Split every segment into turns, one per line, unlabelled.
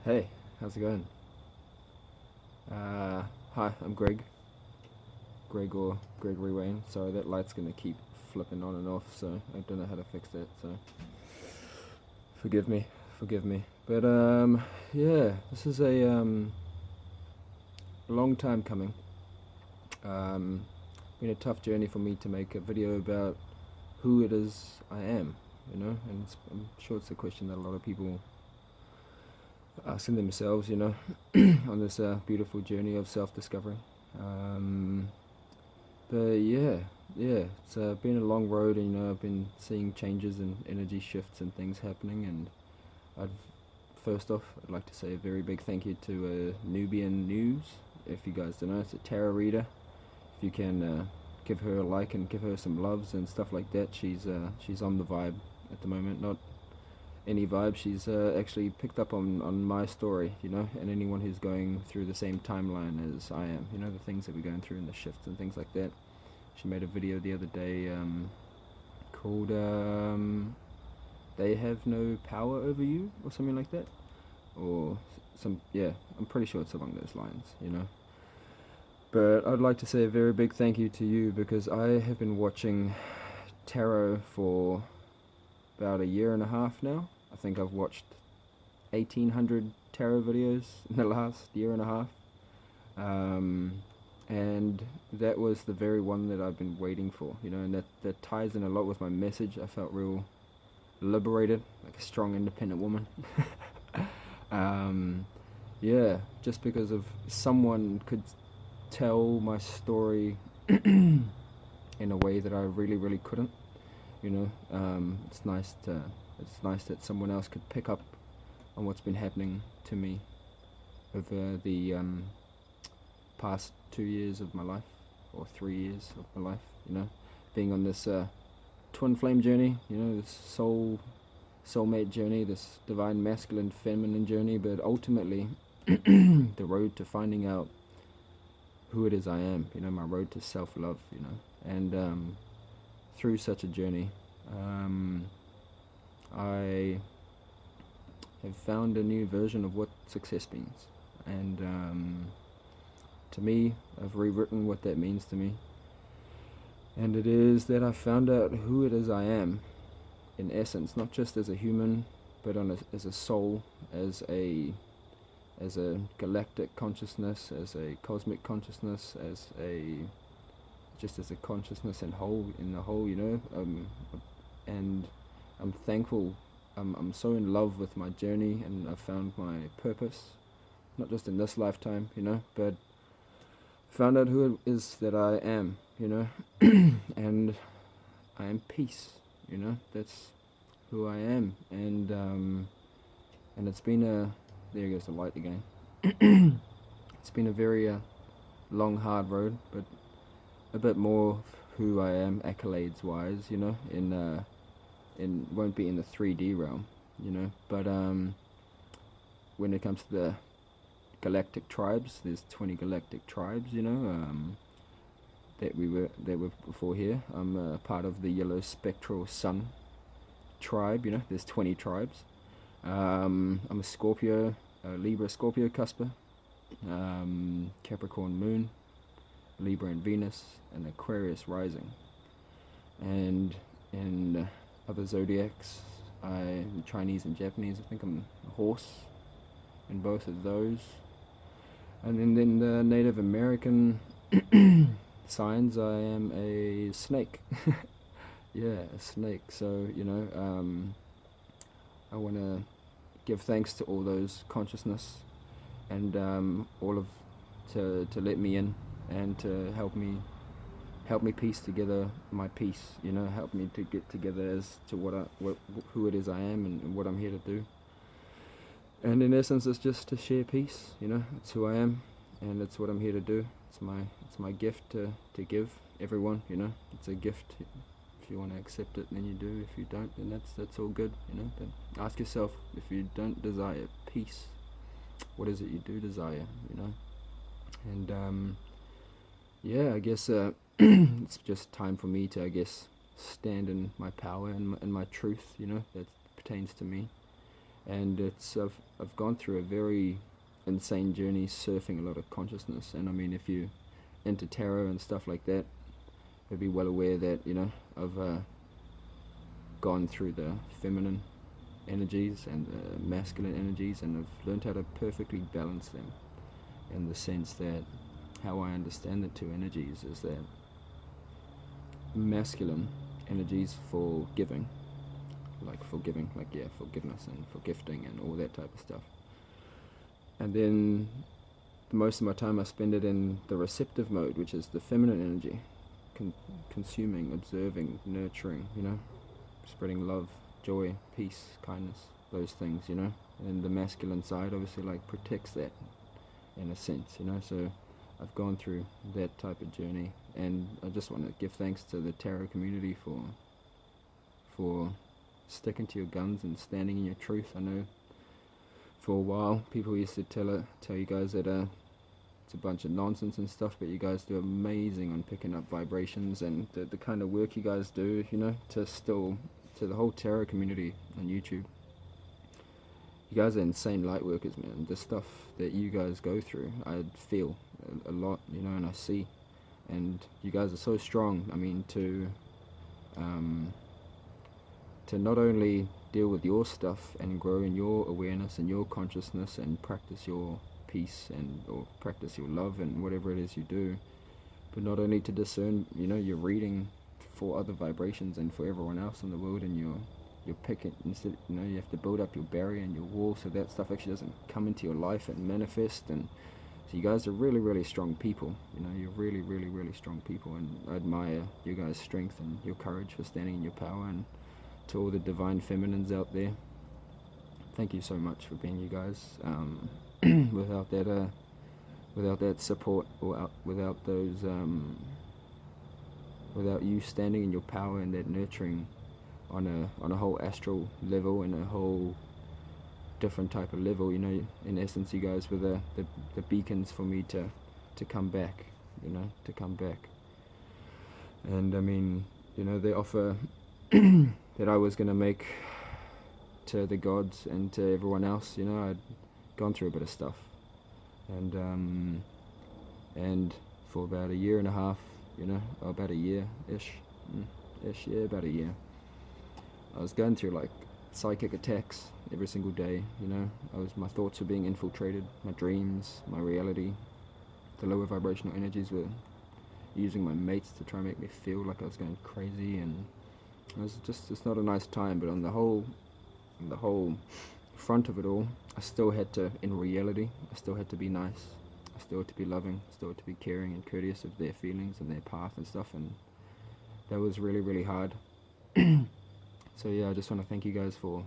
Hey, how's it going? Hi, I'm or Gregory Wayne. Sorry, that light's gonna keep flipping on and off, so I don't know how to fix that. So forgive me, forgive me. But yeah, this is a long time coming. Um, been a tough journey for me to make a video about who it is I am, and I'm sure it's a question that a lot of people asking themselves, on this beautiful journey of self-discovery. Um, but yeah, it's been a long road, and I've been seeing changes and energy shifts and things happening. And I'd first off, I'd like to say a very big thank you to Nubian News. If you guys don't know, it's a tarot reader. If you can give her a like and give her some loves and stuff like that, she's on the vibe at the moment. Not any vibe. She's actually picked up on my story, and anyone who's going through the same timeline as I am, the things that we're going through and the shifts and things like that. She made a video the other day called They Have No Power Over You, or something like that. Or yeah, I'm pretty sure it's along those lines. But I'd like to say a very big thank you to you, because I have been watching tarot for about a year and a half now. I think I've watched 1,800 tarot videos in the last year and a half. And that was the very one that I've been waiting for, and that ties in a lot with my message. I felt real liberated, like a strong, independent woman. Yeah, just because of someone could tell my story in a way that I really, really couldn't. It's nice that someone else could pick up on what's been happening to me over the past 2 years of my life, or 3 years of my life. Being on this twin flame journey, this soulmate journey, this divine masculine feminine journey, but ultimately the road to finding out who it is I am, my road to self-love, and through such a journey, I have found a new version of what success means. And to me, I've rewritten what that means to me. And it is that I found out who it is I am, in essence, not just as a human, but as a soul, as a galactic consciousness, as a cosmic consciousness, as a consciousness in the whole, and I'm thankful. I'm so in love with my journey, and I found my purpose, not just in this lifetime, but found out who it is that I am, and I am peace, that's who I am. And it's been there goes the light again. It's been a very long, hard road, but a bit more of who I am, accolades wise, in won't be in the 3D realm, but when it comes to the galactic tribes, there's 20 galactic tribes, that were before here. I'm a part of the yellow spectral sun tribe. There's 20 tribes. I'm a Scorpio, Libra Scorpio cusper, Capricorn moon, Libra and Venus, and Aquarius rising. And in other zodiacs, Chinese and Japanese, I think I'm a horse in both of those. And then in the Native American signs, I am a snake. Yeah, a snake. So, I want to give thanks to all those consciousness, and to let me in, and to help me piece together my piece, help me to get together as to who it is I am, and what I'm here to do. And in essence, it's just to share peace. It's who I am, and it's what I'm here to do. It's my gift to give everyone. It's a gift. If you want to accept it, then you do. If you don't, then that's all good. But ask yourself, if you don't desire peace, what is it you do desire? And yeah, I guess it's just time for me to, I guess, stand in my power and my truth. That pertains to me. and I've gone through a very insane journey surfing a lot of consciousness. And I mean, if you into tarot and stuff like that, you'll be well aware that, you know, I've gone through the feminine energies and the masculine energies, and I've learned how to perfectly balance them, in the sense that how I understand the two energies is that masculine energies for giving, like forgiving, like yeah, forgiveness and for gifting and all that type of stuff. And then most of my time I spend it in the receptive mode, which is the feminine energy, consuming, observing, nurturing, you know, spreading love, joy, peace, kindness, those things, you know. And the masculine side obviously like protects that in a sense, you know. So I've gone through that type of journey, and I just want to give thanks to the tarot community for sticking to your guns and standing in your truth. I know for a while people used to tell you guys that it's a bunch of nonsense and stuff, but you guys do amazing on picking up vibrations, and the kind of work you guys do, you know, to the whole tarot community on YouTube. You guys are insane light workers, man. The stuff that you guys go through, I feel a lot, you know, and I see. And you guys are so strong. I mean, to not only deal with your stuff and grow in your awareness and your consciousness and practice your peace or practice your love and whatever it is you do, but not only to discern, you know, you're reading for other vibrations and for everyone else in the world, and you're picking, instead, you know, you have to build up your barrier and your wall so that stuff actually doesn't come into your life and manifest. And so you guys are really, really strong people, you know, you're really, really, really strong people, and I admire you guys' strength and your courage for standing in your power. And to all the divine feminines out there, thank you so much for being you guys. Without that support, or without those without you standing in your power and that nurturing on a whole astral level and a whole different type of level, you know, in essence you guys were the beacons for me to come back, you know, to come back. And I mean, you know, the offer that I was going to make to the gods and to everyone else, you know, I'd gone through a bit of stuff, and for about a year and a half, you know, about a year-ish, yeah, about a year, I was going through like psychic attacks every single day, you know. My thoughts were being infiltrated, my dreams, my reality. The lower vibrational energies were using my mates to try and make me feel like I was going crazy, and it's not a nice time. But on the whole front of it all, I still had to, in reality, I still had to be nice, I still had to be loving, I still had to be caring and courteous of their feelings and their path and stuff, and that was really, really hard. So yeah, I just want to thank you guys for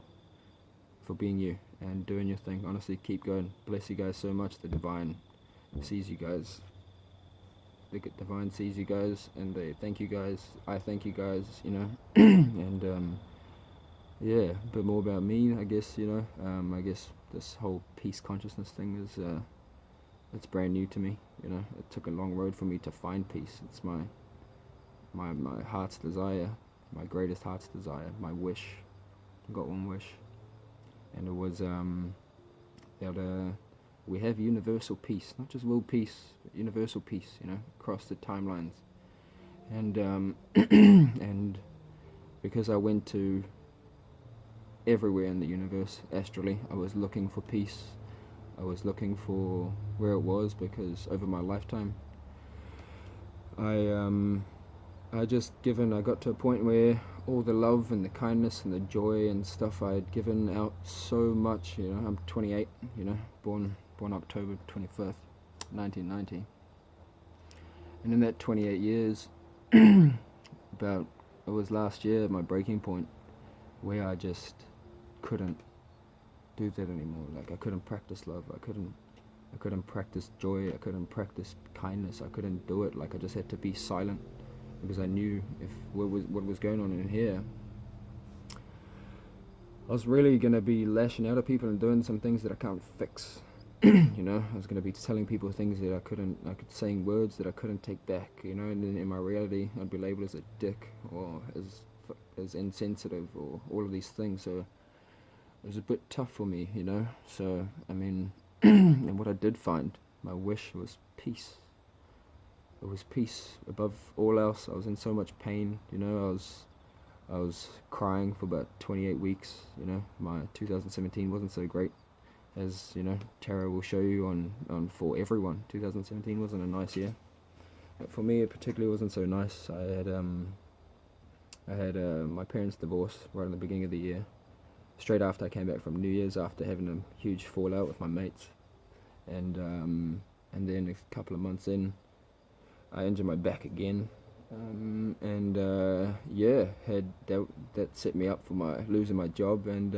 being you and doing your thing. Honestly, keep going. Bless you guys so much. The divine sees you guys. The divine sees you guys, and they thank you guys. I thank you guys, you know. And yeah, a bit more about me, I guess, you know. I guess this whole peace consciousness thing is it's brand new to me, you know. It took a long road for me to find peace. It's my heart's desire, my greatest heart's desire, my wish. I got one wish, and it was that we have universal peace, not just world peace, but universal peace, you know, across the timelines. And and because I went to everywhere in the universe astrally, I was looking for peace. I was looking for where it was, because over my lifetime I got to a point where all the love and the kindness and the joy and stuff I had given out so much, you know. I'm 28, you know, born October 25th, 1990. And in that 28 years, it was last year, my breaking point, where I just couldn't do that anymore. Like, I couldn't practice love, I couldn't practice joy, I couldn't practice kindness, I couldn't do it. Like, I just had to be silent, because I knew if what was going on in here, I was really going to be lashing out at people and doing some things that I can't fix. You know, I was going to be telling people things that I could saying words that I couldn't take back, you know. And then in my reality, I'd be labeled as a dick, or as insensitive, or all of these things. So was a bit tough for me, you know. So I mean, and what I did find, my wish was peace. It was peace above all else. I was in so much pain, you know. I was crying for about 28 weeks, you know. My 2017 wasn't so great, as you know, tarot will show you on for everyone. 2017 wasn't a nice year, but for me it particularly wasn't so nice. I had my parents' divorce right in the beginning of the year, straight after I came back from New Year's, after having a huge fallout with my mates, and then a couple of months in, I injured my back again, yeah, had that set me up for my losing my job, and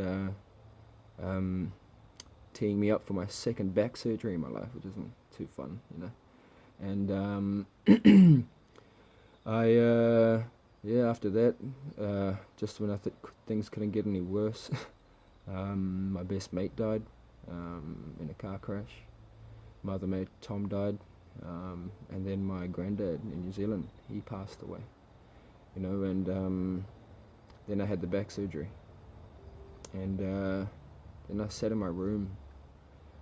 teeing me up for my second back surgery in my life, which isn't too fun, you know. And yeah, after that, just when I thought things couldn't get any worse, my best mate died in a car crash. My other mate Tom died, and then my granddad in New Zealand, he passed away, you know. And then I had the back surgery, and then I sat in my room,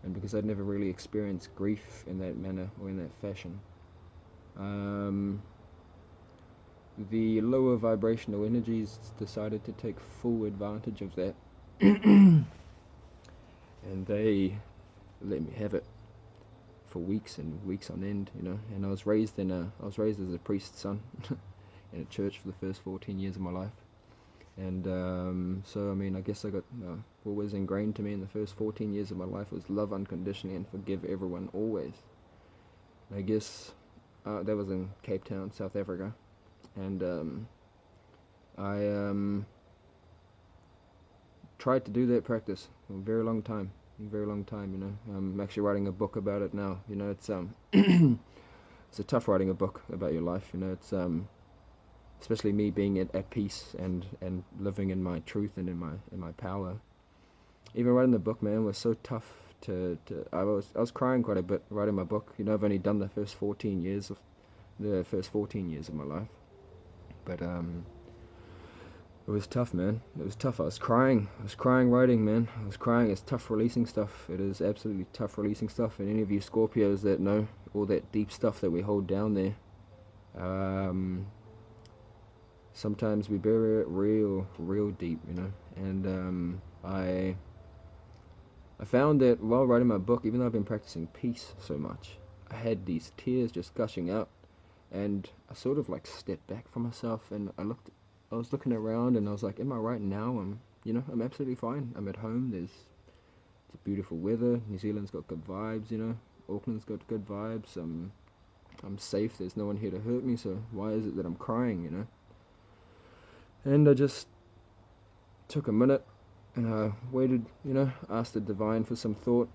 and because I'd never really experienced grief in that manner or in that fashion, the lower vibrational energies decided to take full advantage of that, and they let me have it for weeks and weeks on end, you know. And I was raised as a priest's son in a church for the first 14 years of my life, and so I mean, I guess I got what was ingrained to me in the first 14 years of my life was love unconditionally and forgive everyone always. I guess that was in Cape Town, South Africa. And I tried to do that practice for a very long time, you know. I'm actually writing a book about it now, you know. It's it's a tough writing a book about your life, you know. It's especially me being at peace and living in my truth and in my power. Even writing the book, man, was so tough I was crying quite a bit writing my book, you know. I've only done the first 14 years of my life. But it was tough, man. It was tough. I was crying writing, man. I was crying. It's tough releasing stuff. It is absolutely tough releasing stuff. And any of you Scorpios that know all that deep stuff that we hold down there, sometimes we bury it real deep, you know. And I found that while writing my book, even though I've been practicing peace so much, I had these tears just gushing out. And I sort of like stepped back from myself, and I was looking around, and I was like, am I right now? I'm absolutely fine. I'm at home. It's beautiful weather. New Zealand's got good vibes, you know. Auckland's got good vibes. I'm safe. There's no one here to hurt me, so why is it that I'm crying, you know? And I just took a minute, and I waited, you know, asked the divine for some thought.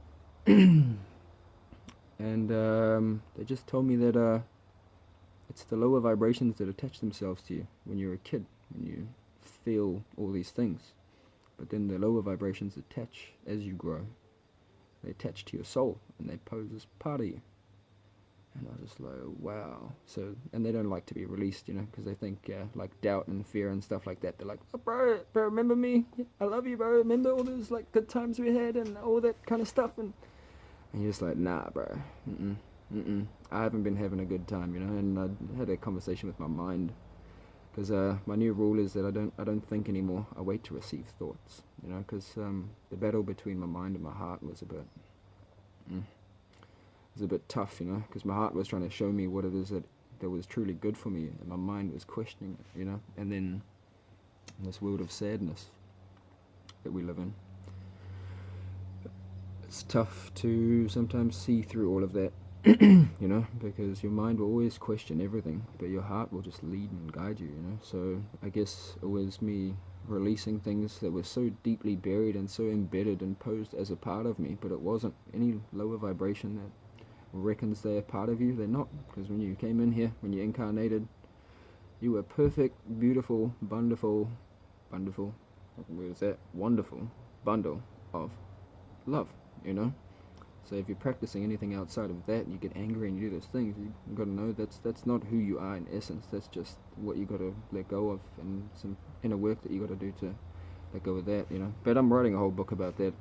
And they just told me that it's the lower vibrations that attach themselves to you when you're a kid, when you feel all these things. But then the lower vibrations attach as you grow. They attach to your soul, and they pose as part of you. And I was just like, wow. So, and they don't like to be released, you know, because they think like doubt and fear and stuff like that. They're like, oh, bro, remember me? I love you, bro. Remember all those like good times we had and all that kind of stuff. And you're just like, nah, bro. I haven't been having a good time, you know. And I had a conversation with my mind, because my new rule is that I don't think anymore. I wait to receive thoughts, you know, because the battle between my mind and my heart was a bit tough, you know, because my heart was trying to show me what it is that was truly good for me, and my mind was questioning it, you know. And then in this world of sadness that we live in, it's tough to sometimes see through all of that. You know, because your mind will always question everything, but your heart will just lead and guide you, you know. So I guess it was me releasing things that were so deeply buried and so embedded and posed as a part of me, but it wasn't. Any lower vibration that reckons they're part of you, they're not, because when you came in here, when you incarnated, you were perfect, beautiful, wonderful bundle of love, you know. So if you're practicing anything outside of that, and you get angry and you do those things, you've got to know that's not who you are in essence. That's just what you got to let go of, and some inner work that you got to do to let go of that, you know. But I'm writing a whole book about that.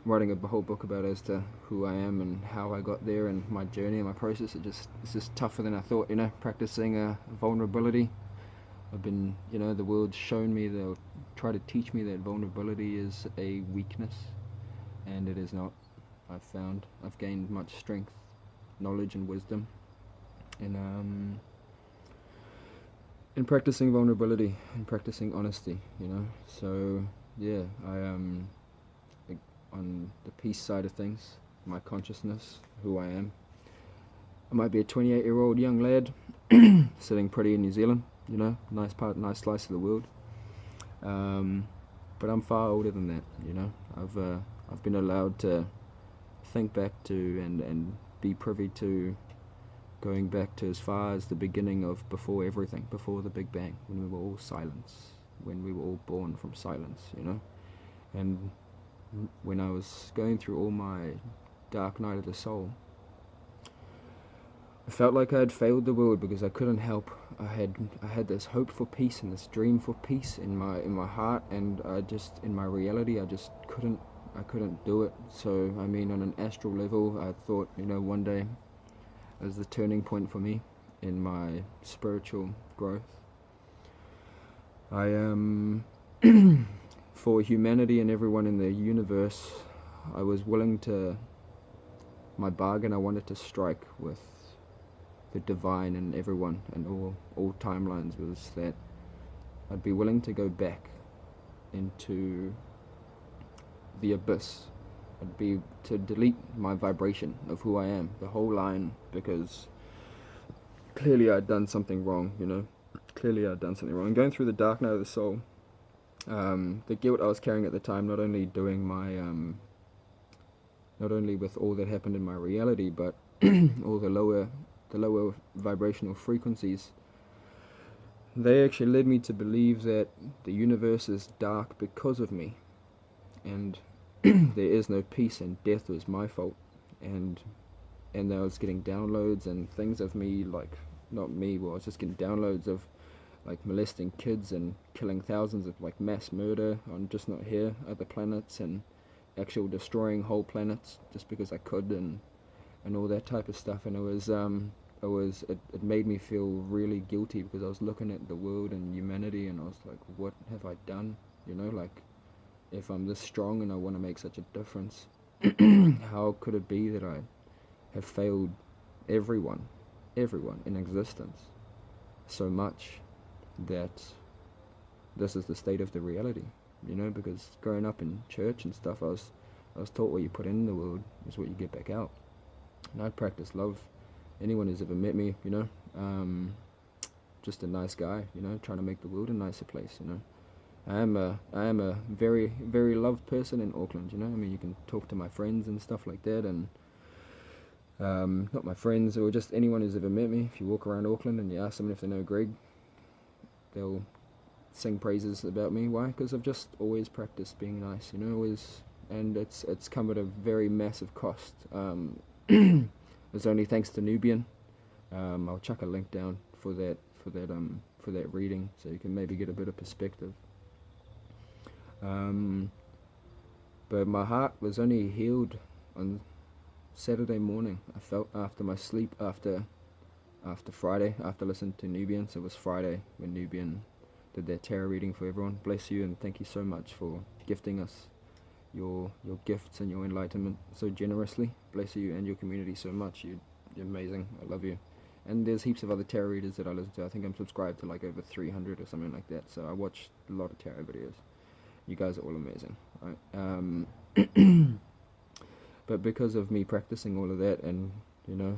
I'm writing a whole book about as to who I am and how I got there and my journey and my process. It's just tougher than I thought, you know, practicing vulnerability. I've been, you know, the world's shown me, they'll try to teach me that vulnerability is a weakness, and it is not. I've gained much strength, knowledge and wisdom in practicing vulnerability and practicing honesty, you know. So yeah, on the peace side of things, my consciousness, who I am. I might be a 28-year-old young lad sitting pretty in New Zealand, you know, nice slice of the world. But I'm far older than that, you know. I've been allowed to think back to and be privy to going back to as far as the beginning of before everything, before the Big Bang, when we were all silence, when we were all born from silence, you know. And when I was going through all my dark night of the soul, I felt like I had failed the world because I couldn't help. I had this hope for peace and this dream for peace in my heart, and in my reality I just couldn't do it. So I mean, on an astral level, I thought, you know, one day as the turning point for me in my spiritual growth, for humanity and everyone in the universe, I was willing to, my bargain I wanted to strike with the divine and everyone and all timelines was that I'd be willing to go back into the abyss. I'd be to delete my vibration of who I am, the whole line, because clearly I'd done something wrong, you know. Clearly I'd done something wrong. Going through the dark night of the soul, the guilt I was carrying at the time, not only with all that happened in my reality, but all the lower vibrational frequencies, they actually led me to believe that the universe is dark because of me, and there is no peace, and death was my fault, and I was getting downloads and things of me, like, not me, well, I was just getting downloads of like molesting kids and killing thousands of like mass murder on just not here, other planets, and actual destroying whole planets just because I could, and all that type of stuff. And it made me feel really guilty because I was looking at the world and humanity and I was like, what have I done? You know, like, if I'm this strong and I want to make such a difference, how could it be that I have failed everyone in existence so much that this is the state of the reality, you know? Because growing up in church and stuff, I was taught what you put in the world is what you get back out. And I practice love. Anyone who's ever met me, you know, just a nice guy, you know, trying to make the world a nicer place, you know. I am a very, very loved person in Auckland, you know. I mean, you can talk to my friends and stuff like that, and not my friends, or just anyone who's ever met me. If you walk around Auckland and you ask someone if they know Greg, they'll sing praises about me. Why? Because I've just always practiced being nice, you know, always, and it's come at a very massive cost. It's only thanks to Nubian. I'll chuck a link down for that reading, so you can maybe get a bit of perspective. But my heart was only healed on Saturday morning. I felt after my sleep, after Friday, after listening to Nubian. So it was Friday when Nubian did their tarot reading for everyone. Bless you, and thank you so much for gifting us your gifts and your enlightenment so generously. Bless you and your community so much. You're amazing. I love you. And there's heaps of other tarot readers that I listen to. I think I'm subscribed to like over 300 or something like that. So I watch a lot of tarot videos. You guys are all amazing, right? But because of me practicing all of that, and you know,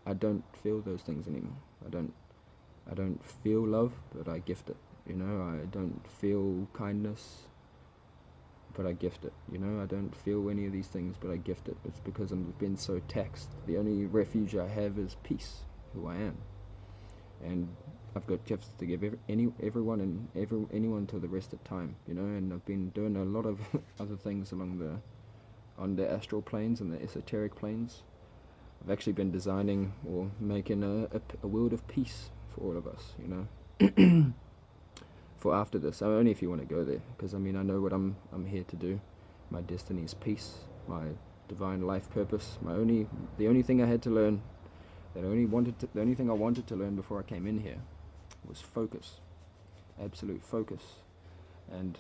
I don't feel those things anymore. I don't feel love, but I gift it. You know, I don't feel kindness, but I gift it. You know, I don't feel any of these things, but I gift it. It's because I've been so taxed. The only refuge I have is peace, who I am, and I've got gifts to give everyone anyone till the rest of time. You know, and I've been doing a lot of other things on the astral planes and the esoteric planes. I've actually been designing or making a world of peace for all of us, you know. for after this. Only if you want to go there, because I mean I know what I'm here to do. My destiny is peace. My divine life purpose. The only thing I had to learn, the only thing I wanted to learn before I came in here, was focus, absolute focus. And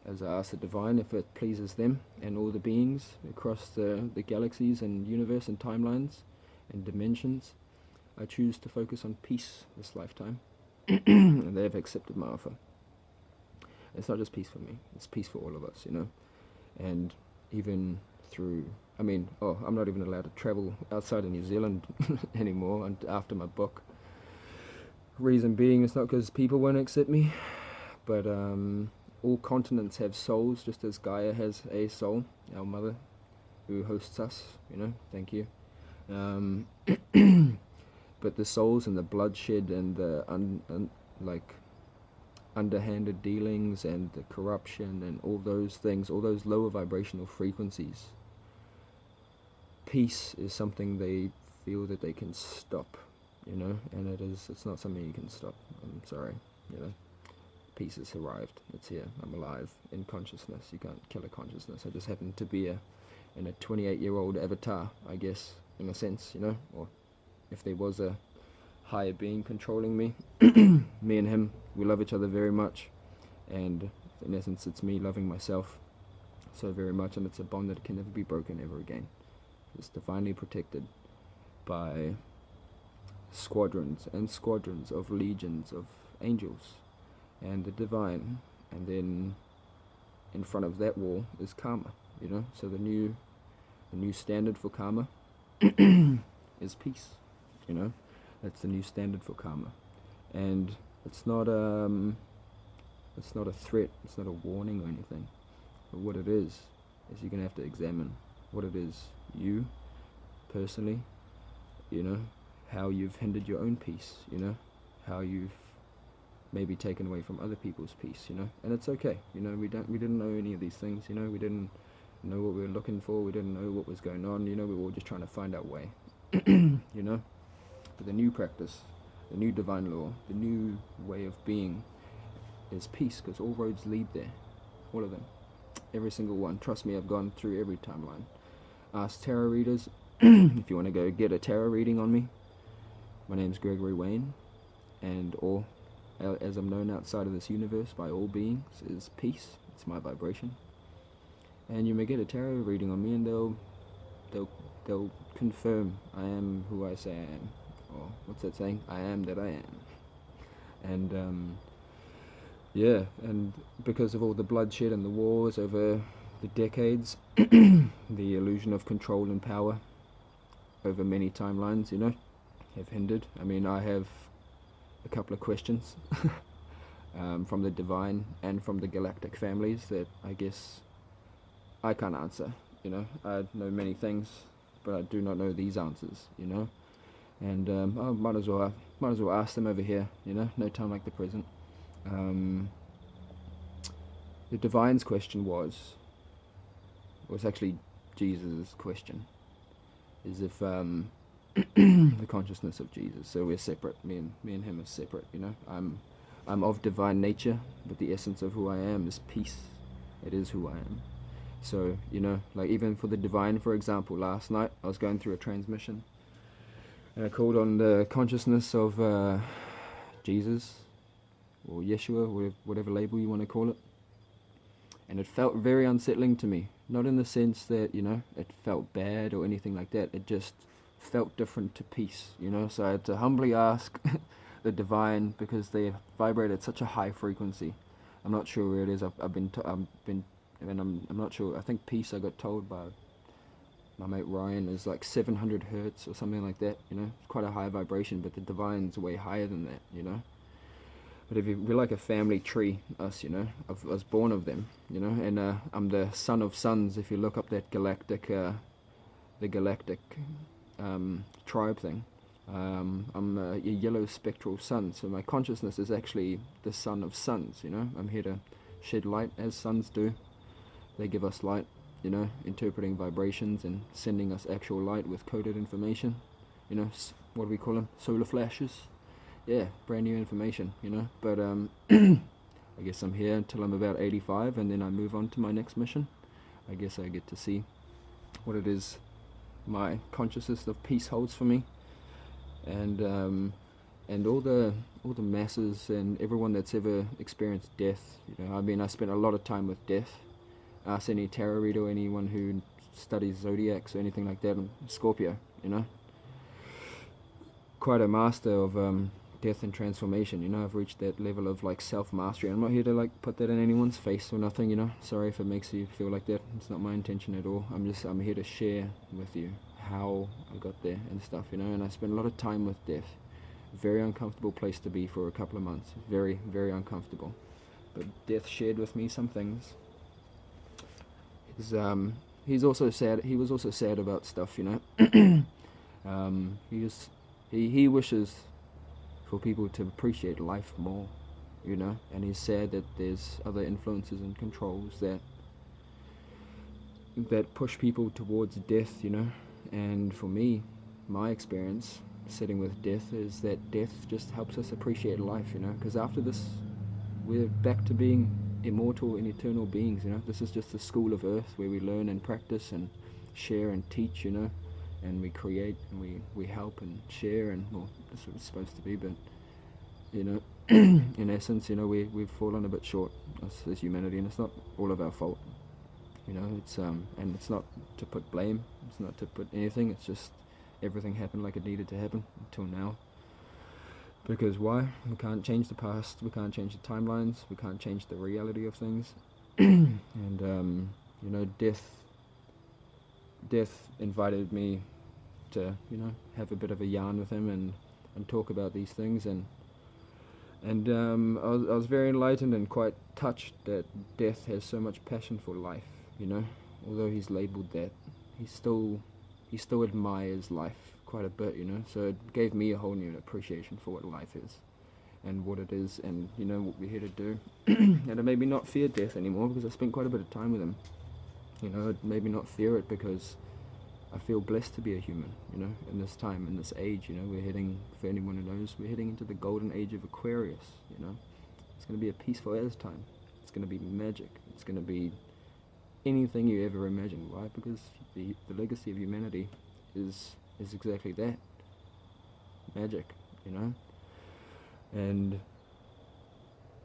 as I asked the divine if it pleases them and all the beings across the galaxies and universe and timelines and dimensions, I choose to focus on peace this lifetime. And they have accepted my offer. It's not just peace for me, it's peace for all of us, you know. And even through, I'm not even allowed to travel outside of New Zealand anymore and after my book. Reason being, it's not because people won't accept me, but all continents have souls, just as Gaia has a soul, our mother, who hosts us, you know, thank you. But the souls and the bloodshed and the underhanded dealings and the corruption and all those things, all those lower vibrational frequencies, peace is something they feel that they can stop, you know, and it's not something you can stop. I'm sorry, you know. Peace has arrived. It's here. I'm alive in consciousness. You can't kill a consciousness. I just happen to be in a 28-year-old avatar, I guess, in a sense, you know. Or if there was a higher being controlling me, me and him, we love each other very much, and in essence, it's me loving myself so very much, and it's a bond that can never be broken ever again. It's divinely protected by squadrons and squadrons of legions of angels and the divine, and then in front of that wall is karma, you know. So the new standard for karma is peace, you know. That's the new standard for karma, and it's not a threat, it's not a warning or anything. But what it is you're gonna have to examine what it is, you personally, you know, how you've hindered your own peace, you know, how you've maybe taken away from other people's peace, you know. And it's okay, you know. We didn't know any of these things, you know. We didn't know what we were looking for. We didn't know what was going on, you know. We were all just trying to find our way, you know. But the new practice, the new divine law, the new way of being is peace, because all roads lead there, all of them, every single one. Trust me, I've gone through every timeline. Ask tarot readers if you want to go get a tarot reading on me. My name's Gregory Wayne, and all, as I'm known outside of this universe by all beings, is peace. It's my vibration. And you may get a tarot reading on me, and they'll confirm I am who I say I am. Or what's that saying? I am that I am. And yeah, and because of all the bloodshed and the wars over the decades, the illusion of control and power over many timelines, you know, have hindered. I mean, I have a couple of questions from the divine and from the galactic families that I guess I can't answer, you know. I know many things, but I do not know these answers, you know. And I might as well ask them over here, you know. No time like the present. The divine's question was actually Jesus' question, is if the consciousness of Jesus. So we're separate. Me and him are separate. You know, I'm of divine nature, but the essence of who I am is peace. It is who I am. So, you know, like even for the divine, for example, last night I was going through a transmission, and I called on the consciousness of Jesus or Yeshua, whatever label you want to call it, and it felt very unsettling to me. Not in the sense that, you know, it felt bad or anything like that. It just felt different to peace, you know. So I had to humbly ask the divine, because they vibrate at such a high frequency. I'm not sure where it is. I'm not sure. I think peace, I got told by my mate Ryan, is like 700 hertz or something like that, you know. It's quite a high vibration, but the divine's way higher than that, you know. But if we're like a family tree, us, you know. I was born of them, you know, and I'm the son of suns. If you look up that galactic, the galactic tribe thing, I'm a yellow spectral sun. So my consciousness is actually the son of suns, you know. I'm here to shed light as suns do. They give us light, you know, interpreting vibrations and sending us actual light with coded information, you know. What do we call them? Solar flashes. Yeah, brand new information, you know. But I guess I'm here until I'm about 85, and then I move on to my next mission. I guess I get to see what it is my consciousness of peace holds for me, and all the masses and everyone that's ever experienced death. You know, I mean, I spent a lot of time with death. Ask any tarot reader, anyone who studies zodiacs or anything like that, and Scorpio, you know, quite a master of death and transformation. You know, I've reached that level of like self-mastery. I'm not here to like put that in anyone's face or nothing, you know. Sorry if it makes you feel like that. It's not my intention at all. I'm here to share with you how I got there and stuff, you know. And I spent a lot of time with death. Very uncomfortable place to be for a couple of months. Very, very uncomfortable. But death shared with me some things. He's also sad. He was also sad about stuff, you know. He wishes for people to appreciate life more, you know, and he's sad that there's other influences and controls that push people towards death, you know. And for me, my experience sitting with death is that death just helps us appreciate life, you know, because after this we're back to being immortal and eternal beings, you know. This is just the school of earth where we learn and practice and share and teach, you know, and we create and we help and share, and well, that's what it's supposed to be. But you know, in essence, you know, we've fallen a bit short as humanity, and it's not all of our fault, you know. It's and it's not to put blame, it's not to put anything, it's just everything happened like it needed to happen until now. Because why? We can't change the past, we can't change the timelines, we can't change the reality of things. And you know, death invited me to, you know, have a bit of a yarn with him and talk about these things, and I was very enlightened and quite touched that death has so much passion for life, you know. Although he's labelled that, he still admires life quite a bit, you know. So it gave me a whole new appreciation for what life is and what it is, and you know, what we're here to do. And it made me not fear death anymore, because I spent quite a bit of time with him, you know. It made me not fear it because I feel blessed to be a human, you know, in this time, in this age, you know. We're heading, for anyone who knows, we're heading into the golden age of Aquarius, you know. It's going to be a peaceful as time. It's going to be magic. It's going to be anything you ever imagined. Why? Because the legacy of humanity is exactly that. Magic, you know. And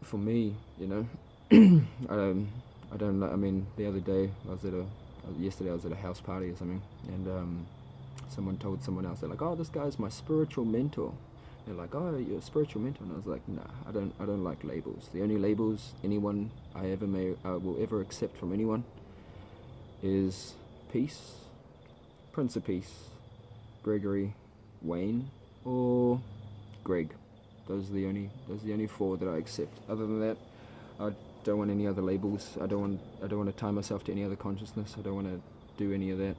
for me, you know, I don't know, I mean, the other day, yesterday I was at a house party or something, and someone told someone else, they're like, oh, this guy's my spiritual mentor. They're like, oh, you're a spiritual mentor. And I was like, nah, I don't like labels. The only labels anyone I will ever accept from anyone is peace, Prince of Peace, Gregory, Wayne, or Greg. Those are the only four that I accept. Other than that, I don't want any other labels. I don't want to tie myself to any other consciousness. I don't want to do any of that,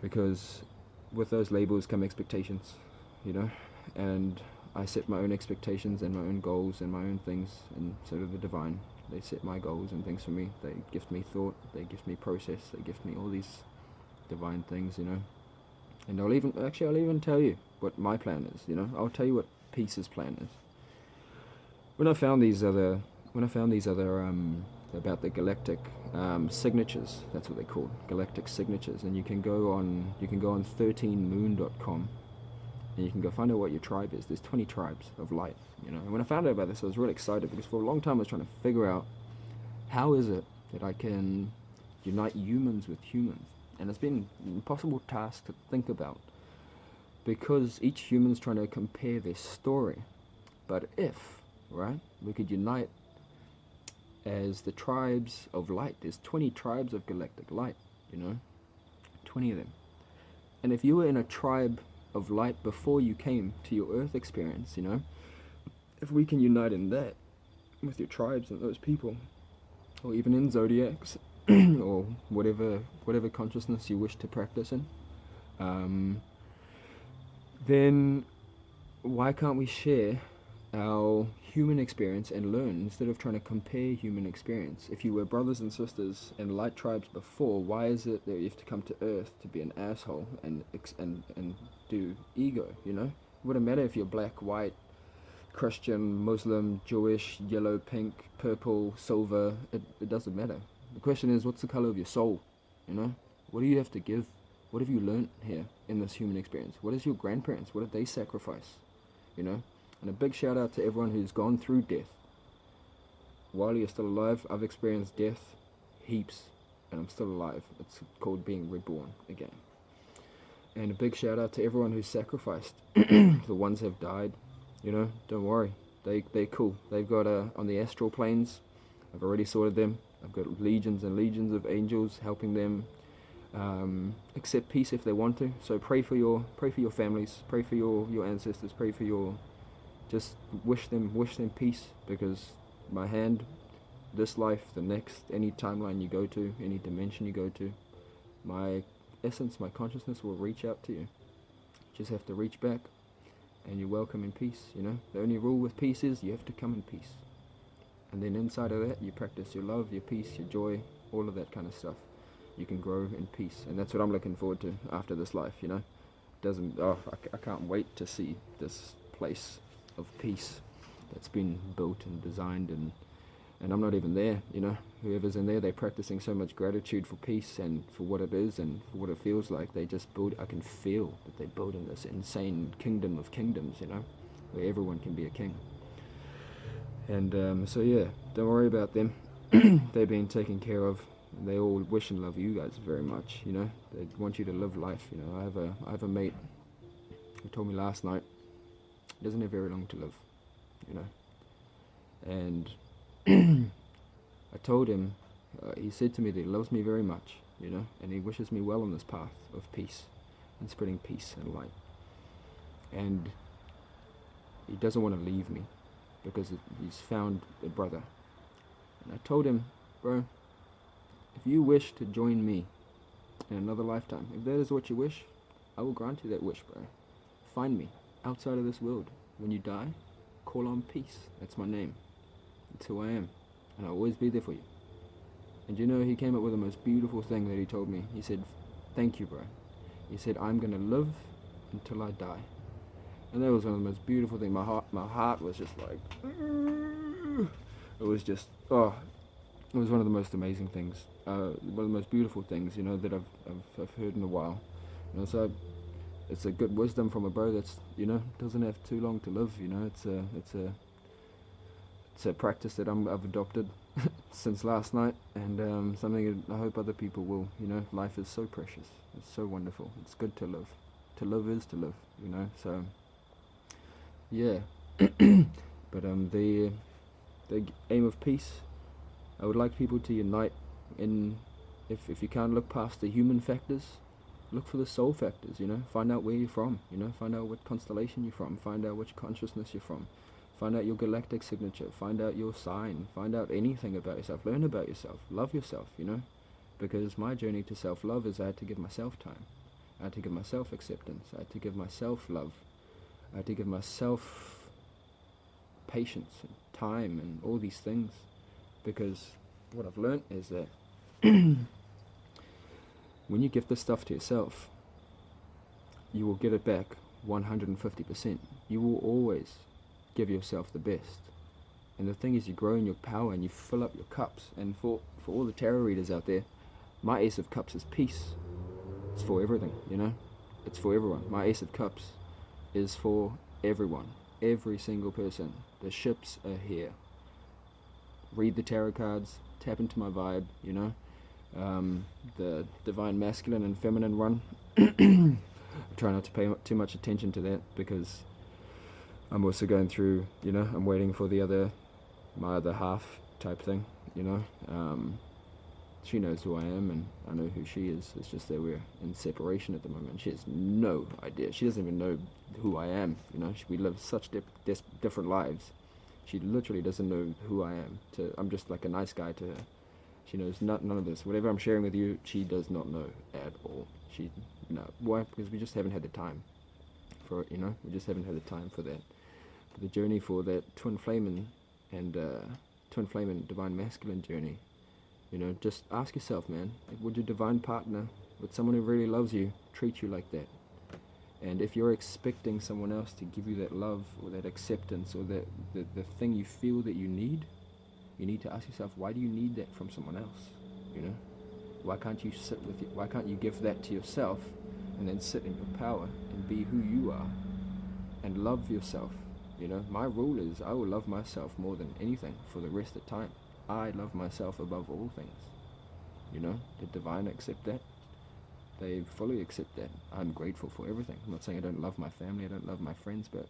because with those labels come expectations, you know. And I set my own expectations and my own goals and my own things, and so do the divine. They set my goals and things for me. They gift me thought, they gift me process, they gift me all these divine things, you know. And I'll even tell you what my plan is, you know. I'll tell you what Peace's plan is. When I found these other about the galactic signatures, that's what they're called, galactic signatures, and you can go on 13moon.com, and you can go find out what your tribe is. There's 20 tribes of light, you know. And when I found out about this, I was really excited, because for a long time I was trying to figure out how is it that I can unite humans with humans, and it's been an impossible task to think about, because each human's trying to compare their story. But if, right, we could unite as the tribes of light. There's 20 tribes of galactic light, you know, 20 of them. And if you were in a tribe of light before you came to your earth experience, you know, if we can unite in that with your tribes and those people, or even in zodiacs, or whatever consciousness you wish to practice in, then why can't we share our human experience and learn, instead of trying to compare human experience? If you were brothers and sisters in light tribes before, why is it that you have to come to earth to be an asshole and do ego, you know? It wouldn't matter if you're black, white, Christian, Muslim, Jewish, yellow, pink, purple, silver, it doesn't matter. The question is, what's the color of your soul? You know, what do you have to give? What have you learned here in this human experience? What is your grandparents? What did they sacrifice? You know, and a big shout out to everyone who's gone through death. While you're still alive, I've experienced death heaps, and I'm still alive. It's called being reborn again. And a big shout out to everyone who's sacrificed. The ones who have died, you know, don't worry. They're cool. They've got on the astral planes, I've already sorted them. I've got legions and legions of angels helping them accept peace if they want to. So pray for your families, pray for your ancestors, pray for just wish them peace, because my hand, this life, the next, any timeline you go to, any dimension you go to, my essence, my consciousness will reach out to you. Just have to reach back, and you're welcome in peace. You know, the only rule with peace is you have to come in peace, and then inside of that you practice your love, your peace, your joy, all of that kind of stuff. You can grow in peace, and that's what I'm looking forward to after this life. You know, I can't wait to see this place of peace that's been built and designed, and I'm not even there. You know, whoever's in there, they're practicing so much gratitude for peace and for what it is and for what it feels like. They just build, I can feel that they're building this insane kingdom of kingdoms, you know, where everyone can be a king. And so yeah, don't worry about them. They're being taken care of. They all wish and love you guys very much, you know. They want you to live life, you know. I have a mate who told me last night he doesn't have very long to live, you know. And I told him, he said to me that he loves me very much, you know, and he wishes me well on this path of peace and spreading peace and light. And he doesn't want to leave me because he's found a brother. And I told him, bro, if you wish to join me in another lifetime, if that is what you wish, I will grant you that wish, bro. Find me outside of this world. When you die, call on peace. That's my name. That's who I am. And I'll always be there for you. And you know, he came up with the most beautiful thing that he told me. He said, thank you, bro. He said, I'm going to live until I die. And that was one of the most beautiful things. My heart was just like, it was just, it was one of the most amazing things. One of the most beautiful things, you know, that I've heard in a while. You know, so it's a good wisdom from a bro that's, you know, doesn't have too long to live. You know, it's a practice that I've adopted since last night, and something that I hope other people will. You know, life is so precious. It's so wonderful. It's good to live. To live is to live. You know, so yeah. But the aim of peace, I would like people to unite in, if you can't look past the human factors, look for the soul factors, you know, find out where you're from, you know, find out what constellation you're from, find out which consciousness you're from, find out your galactic signature, find out your sign, find out anything about yourself, learn about yourself, love yourself, you know, because my journey to self-love is I had to give myself time, I had to give myself acceptance, I had to give myself love, I had to give myself patience and time and all these things, because what I've learned is that when you give this stuff to yourself, you will get it back 150%. You will always give yourself the best. And the thing is, you grow in your power and you fill up your cups. And for all the tarot readers out there, my Ace of Cups is peace. It's for everything, you know. It's for everyone. My Ace of Cups is for everyone. Every single person. The ships are here. Read the tarot cards, tap into my vibe, you know. The divine masculine and feminine one. I try not to pay too much attention to that, because I'm also going through, you know, I'm waiting for my other half type thing, you know. She knows who I am and I know who she is. It's just that we're in separation at the moment. She has no idea. She doesn't even know who I am, you know. We live such different lives. She literally doesn't know who I am. I'm just like a nice guy to her. She knows none of this. Whatever I'm sharing with you, she does not know at all. Why? Because we just haven't had the time for it, you know. We just haven't had the time for that. But the journey for that twin flame and divine masculine journey, you know, just ask yourself, man, would your divine partner, would someone who really loves you, treat you like that? And if you're expecting someone else to give you that love or that acceptance or that the thing you feel that you need to ask yourself, why do you need that from someone else? You know, why can't you sit with it? Why can't you give that to yourself and then sit in your power and be who you are and love yourself? You know, my rule is I will love myself more than anything for the rest of time. I love myself above all things. You know, the divine accept that. They fully accept that. I'm grateful for everything. I'm not saying I don't love my family, I don't love my friends, but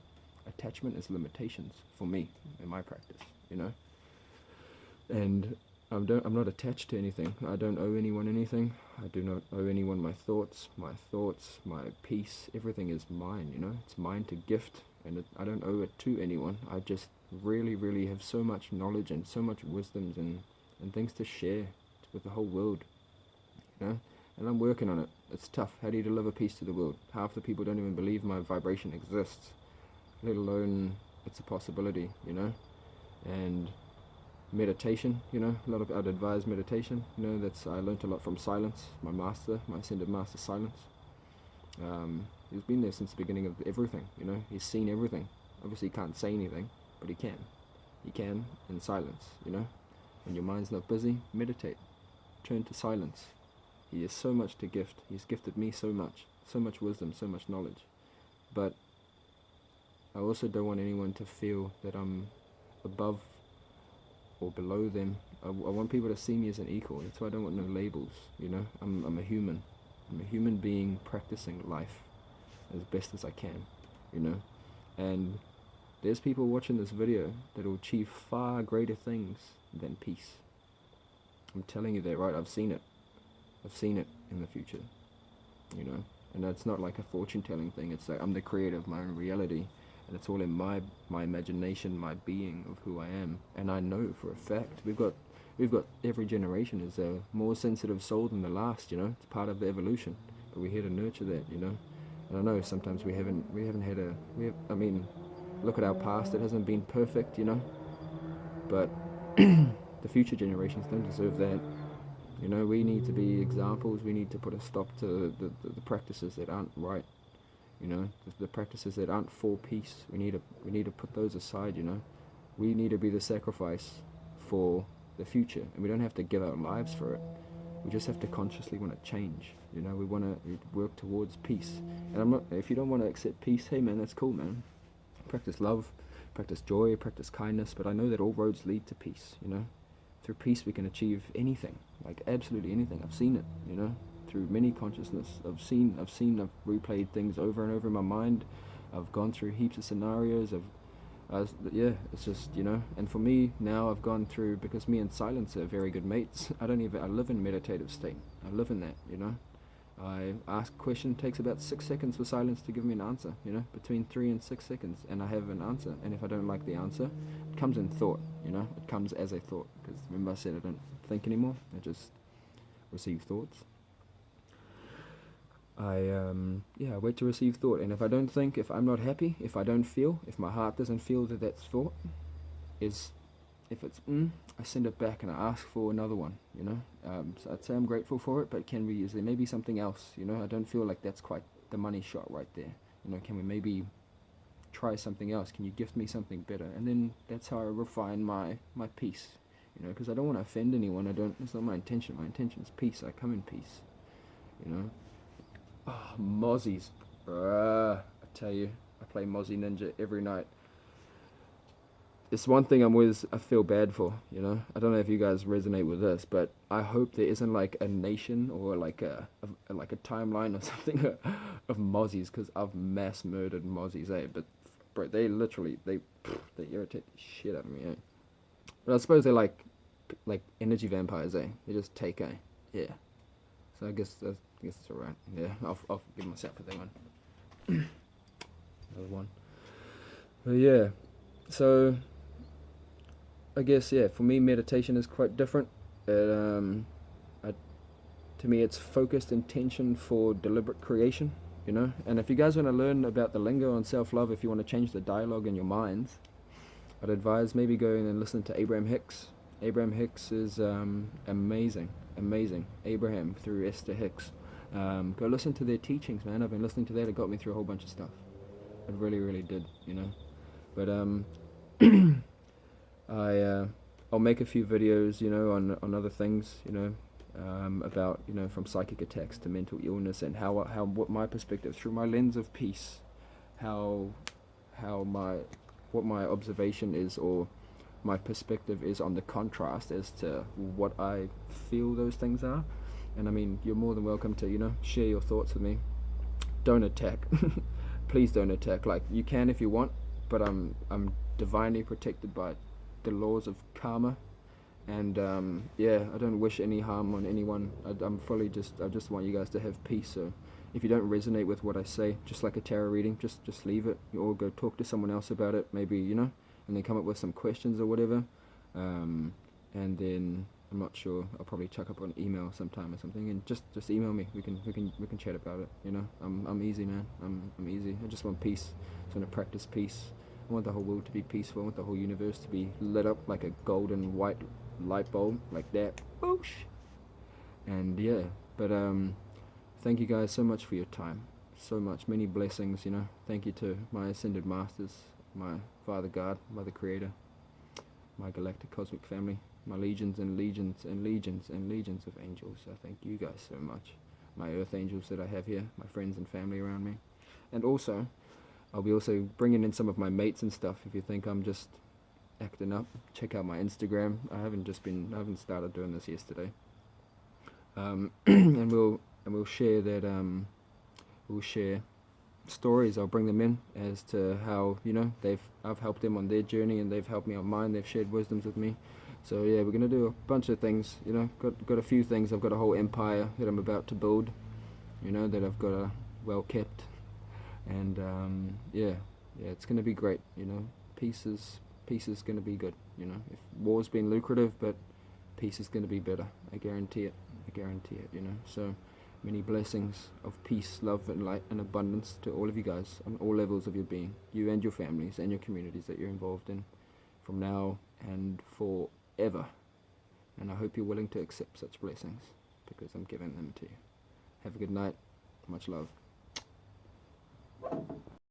attachment is limitations for me in my practice, you know. And I'm not attached to anything. I don't owe anyone anything. I do not owe anyone my thoughts, my peace. Everything is mine, you know. It's mine to gift, and I don't owe it to anyone. I just really, really have so much knowledge and so much wisdoms and things to share with the whole world, you know. And I'm working on it. It's tough. How do you deliver peace to the world? Half the people don't even believe my vibration exists, let alone it's a possibility, you know. And meditation, you know, a lot of I'd advise meditation, you know. That's I learned a lot from Silence, my ascended master Silence. He's been there since the beginning of everything, you know. He's seen everything. Obviously he can't say anything, but he can in silence, you know. When your mind's not busy, meditate, turn to silence. He has so much to gift. He's gifted me so much wisdom, so much knowledge. But I also don't want anyone to feel that I'm above or below them. I want people to see me as an equal. That's why I don't want no labels, you know. I'm a human. I'm a human being practicing life as best as I can, you know. And there's people watching this video that will achieve far greater things than peace. I'm telling you that, right? I've seen it. I've seen it in the future, you know. And that's not like a fortune-telling thing. It's like I'm the creator of my own reality, and it's all in my imagination, my being of who I am. And I know for a fact we've got every generation is a more sensitive soul than the last, you know. It's part of the evolution, but we're here to nurture that, you know. And I know sometimes we haven't had I mean, look at our past. It hasn't been perfect, you know. But the future generations don't deserve that. You know, we need to be examples. We need to put a stop to the practices that aren't right. You know, the practices that aren't for peace. We need to put those aside. You know, we need to be the sacrifice for the future, and we don't have to give our lives for it. We just have to consciously want to change. You know, we want to work towards peace. And I'm not. If you don't want to accept peace, hey man, that's cool, man. Practice love, practice joy, practice kindness. But I know that all roads lead to peace. You know. Through peace we can achieve anything, like absolutely anything. I've seen it, you know, through many consciousness. I've replayed things over and over in my mind. I've gone through heaps of scenarios. Yeah, it's just, you know. And for me now, I've gone through, because me and Silence are very good mates. I live in meditative state. I live in that, you know. I ask a question, it takes about 6 seconds for Silence to give me an answer, you know, between 3 and 6 seconds, and I have an answer. And if I don't like the answer, it comes in thought, you know, it comes as a thought, because remember I said I don't think anymore, I just receive thoughts. I wait to receive thought, and if I don't think, if I'm not happy, if I don't feel, if my heart doesn't feel that thought is, if it's I send it back and I ask for another one, you know. So I'd say I'm grateful for it, but is there maybe something else, you know? I don't feel like that's quite the money shot right there, you know. Can we maybe try something else? Can you gift me something better? And then that's how I refine my peace, you know, because I don't want to offend anyone. It's not my intention. My intention is peace. I come in peace, you know. Oh, Mozzies, I tell you, I play Mozzie Ninja every night. It's one thing I feel bad for, you know. I don't know if you guys resonate with this, but I hope there isn't like a nation or like a timeline or something of Mozzies, because I've mass murdered Mozzies, eh? But bro, they literally they irritate the shit out of me, eh? But I suppose they're like energy vampires, eh? They just take, eh? Yeah. So I guess it's alright. Yeah, I'll give myself for that one. Another one. But yeah, so I guess, yeah, for me meditation is quite different. To me it's focused intention for deliberate creation, you know. And if you guys want to learn about the lingo on self-love, if you want to change the dialogue in your minds, I'd advise maybe going and listen to Abraham Hicks. Abraham Hicks is amazing. Abraham through Esther Hicks. Go listen to their teachings, man. I've been listening to that. It got me through a whole bunch of stuff. It really, really did, you know. But I'll make a few videos, you know, on other things, you know, about, you know, from psychic attacks to mental illness, and what my perspective through my lens of peace, what my observation is, or my perspective is on the contrast as to what I feel those things are. And I mean, you're more than welcome to, you know, share your thoughts with me. Don't attack. Please don't attack. Like, you can if you want, but I'm divinely protected by the laws of karma, and yeah, I don't wish any harm on anyone. I just want you guys to have peace. So if you don't resonate with what I say, just like a tarot reading, just leave it, or go talk to someone else about it, maybe, you know, and then come up with some questions or whatever, and then I'm not sure, I'll probably chuck up an email sometime or something, and just email me. We can chat about it, you know. I'm easy, man. I'm easy. I just want peace. I just want to practice peace. I want the whole world to be peaceful. I want the whole universe to be lit up like a golden white light bulb, like that. Boosh! And yeah, but thank you guys so much for your time. So much, many blessings, you know. Thank you to my ascended masters, my Father God, Mother Creator, my galactic cosmic family, my legions and legions and legions and legions of angels. I thank you guys so much. My earth angels that I have here, my friends and family around me. And also, I'll be also bringing in some of my mates and stuff. If you think I'm just acting up, check out my Instagram. I haven't started doing this yesterday. And we'll share that. We'll share stories. I'll bring them in as to how, you know, I've helped them on their journey, and they've helped me on mine. They've shared wisdoms with me. So yeah, we're gonna do a bunch of things. You know, got a few things. I've got a whole empire that I'm about to build. You know, that I've got well kept. And yeah, it's gonna be great. You know, peace is gonna be good. You know, if war's been lucrative, but peace is gonna be better. I guarantee it. You know, so many blessings of peace, love, and light and abundance to all of you guys on all levels of your being, you and your families and your communities that you're involved in, from now and forever. And I hope you're willing to accept such blessings, because I'm giving them to you. Have a good night. Much love.